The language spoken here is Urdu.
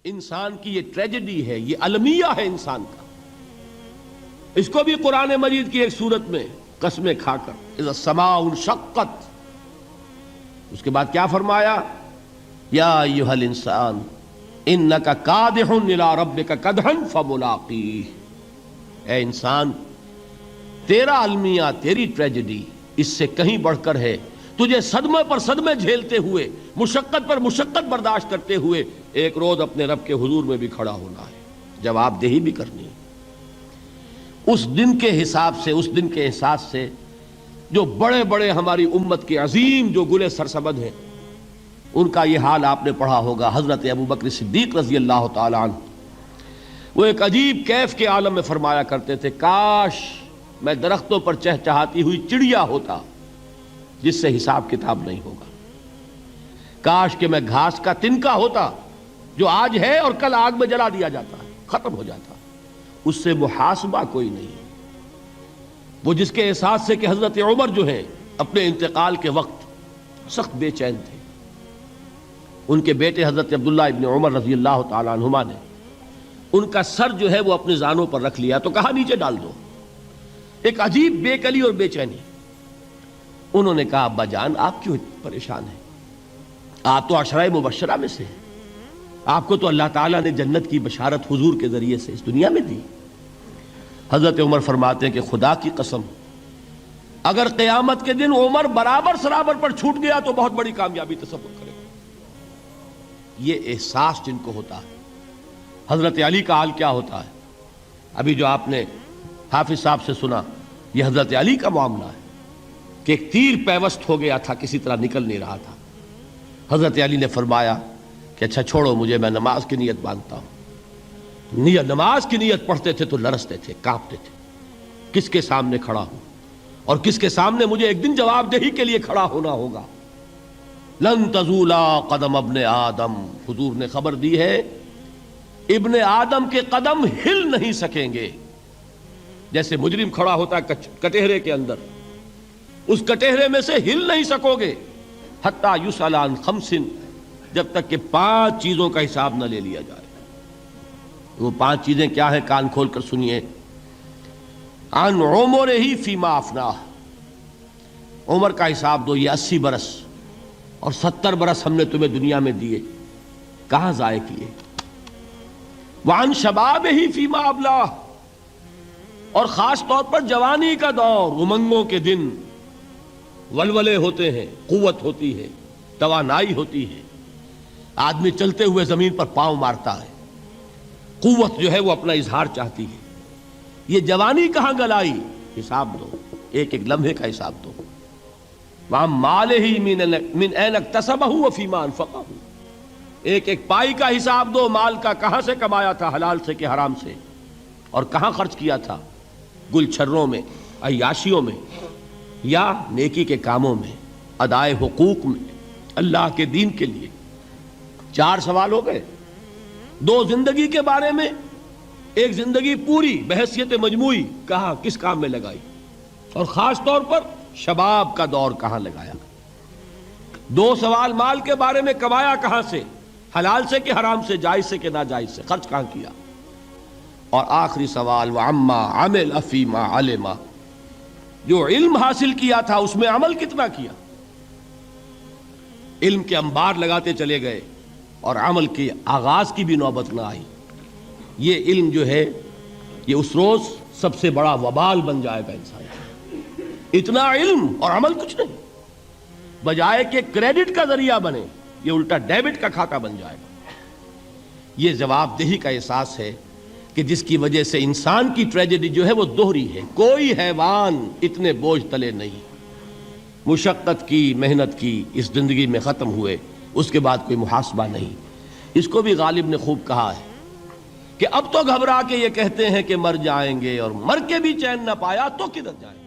انسان کی یہ ٹریجڈی ہے، یہ المیہ ہے انسان کا. اس کو بھی قرآن مجید کی ایک سورت میں قسمیں کھا کر اذا السماء انشقت، اس کے بعد کیا فرمایا؟ یا ایھا الانسان انک کادح الی ربک کدحا فملاقیہ. اے انسان، تیرا المیہ، تیری ٹریجڈی اس سے کہیں بڑھ کر ہے. تجھے صدمے پر صدمے جھیلتے ہوئے، مشقت پر مشقت برداشت کرتے ہوئے ایک روز اپنے رب کے حضور میں بھی کھڑا ہونا ہے، جواب دہی بھی کرنی ہے. اس دن کے حساب سے، اس دن کے احساس سے جو بڑے بڑے ہماری امت کے عظیم جو گلے سرسبد ہیں، ان کا یہ حال آپ نے پڑھا ہوگا. حضرت ابوبکر صدیق رضی اللہ تعالی عنہ وہ ایک عجیب کیف کے عالم میں فرمایا کرتے تھے، کاش میں درختوں پر چہچہاتی ہوئی چڑیا ہوتا جس سے حساب کتاب نہیں ہوگا. کاش کہ میں گھاس کا تنکا ہوتا جو آج ہے اور کل آگ میں جلا دیا جاتا ہے، ختم ہو جاتا، اس سے محاسبہ کوئی نہیں. وہ جس کے احساس سے کہ حضرت عمر جو ہیں اپنے انتقال کے وقت سخت بے چین تھے. ان کے بیٹے حضرت عبداللہ ابن عمر رضی اللہ تعالی عنہما نے ان کا سر جو ہے وہ اپنے زانوں پر رکھ لیا تو کہا نیچے ڈال دو. ایک عجیب بے کلی اور بے چینی. انہوں نے کہا ابا جان آپ کیوں پریشان ہیں؟ آپ تو عشرہ مبشرہ میں سے ہیں، آپ کو تو اللہ تعالیٰ نے جنت کی بشارت حضور کے ذریعے سے اس دنیا میں دی. حضرت عمر فرماتے ہیں کہ خدا کی قسم اگر قیامت کے دن عمر برابر سرابر پر چھوٹ گیا تو بہت بڑی کامیابی تصور کرے. یہ احساس جن کو ہوتا ہے. حضرت علی کا حال کیا ہوتا ہے؟ ابھی جو آپ نے حافظ صاحب سے سنا، یہ حضرت علی کا معاملہ ہے کہ ایک تیر پیوست ہو گیا تھا، کسی طرح نکل نہیں رہا تھا. حضرت علی نے فرمایا کہ اچھا چھوڑو مجھے، میں نماز کی نیت باندھتا ہوں. نماز کی نیت پڑھتے تھے تو لرزتے تھے، کانپتے تھے. کس کے سامنے کھڑا ہوں اور کس کے سامنے مجھے ایک دن جواب دہی کے لیے کھڑا ہونا ہوگا. لن تزولا قدم ابن آدم، حضور نے خبر دی ہے ابن آدم کے قدم ہل نہیں سکیں گے. جیسے مجرم کھڑا ہوتا ہے کٹہرے کے اندر، اس کٹہرے میں سے ہل نہیں سکو گے حتی یسأل عن خمس، جب تک کہ 5 چیزوں کا حساب نہ لے لیا جائے. وہ 5 چیزیں کیا ہیں؟ کان کھول کر سنیے. عن عمرہ فیما افناہ، عمر کا حساب دو. یہ 80 برس اور 70 برس ہم نے تمہیں دنیا میں دیے، کہاں ضائع کیے. وعن شبابہ فیما ابلاہ، اور خاص طور پر جوانی کا دور، امنگوں کے دن، ولولے ہوتے ہیں، قوت ہوتی ہے، توانائی ہوتی ہے، آدمی چلتے ہوئے زمین پر پاؤں مارتا ہے، قوت جو ہے وہ اپنا اظہار چاہتی ہے. یہ جوانی کہاں گلائی؟ حساب دو، ایک ایک لمحے کا حساب دو. وہاں مالہ من این اکتسبہ وفیما انفقہ، ایک ایک پائی کا حساب دو. مال کا کہاں سے کمایا تھا، حلال سے کہ حرام سے، اور کہاں خرچ کیا تھا، گل چھروں میں، عیاشیوں میں، یا نیکی کے کاموں میں، ادائے حقوق میں، اللہ کے دین کے لیے. 4 سوال ہو گئے. 2 زندگی کے بارے میں، ایک زندگی پوری بحیثیت مجموعی کہاں کس کام میں لگائی، اور خاص طور پر شباب کا دور کہاں لگایا. 2 سوال مال کے بارے میں، کمایا کہاں سے، حلال سے کہ حرام سے، جائز سے کہ ناجائز سے، خرچ کہاں کیا. اور آخری سوال وعما عمل فیما علم، جو علم حاصل کیا تھا اس میں عمل کتنا کیا. علم کے انبار لگاتے چلے گئے اور عمل کے آغاز کی بھی نوبت نہ آئی. یہ علم جو ہے یہ اس روز سب سے بڑا وبال بن جائے گا انسان. اتنا علم اور عمل کچھ نہیں، بجائے کہ کریڈٹ کا ذریعہ بنے یہ الٹا ڈیبٹ کا کھاتہ بن جائے گا. یہ جواب دہی کا احساس ہے کہ جس کی وجہ سے انسان کی ٹریجڈی جو ہے وہ دوہری ہے. کوئی حیوان اتنے بوجھ تلے نہیں. مشقت کی، محنت کی، اس زندگی میں ختم ہوئے، اس کے بعد کوئی محاسبہ نہیں. اس کو بھی غالب نے خوب کہا ہے کہ اب تو گھبرا کے یہ کہتے ہیں کہ مر جائیں گے، اور مر کے بھی چین نہ پایا تو کدھر جائیں گے.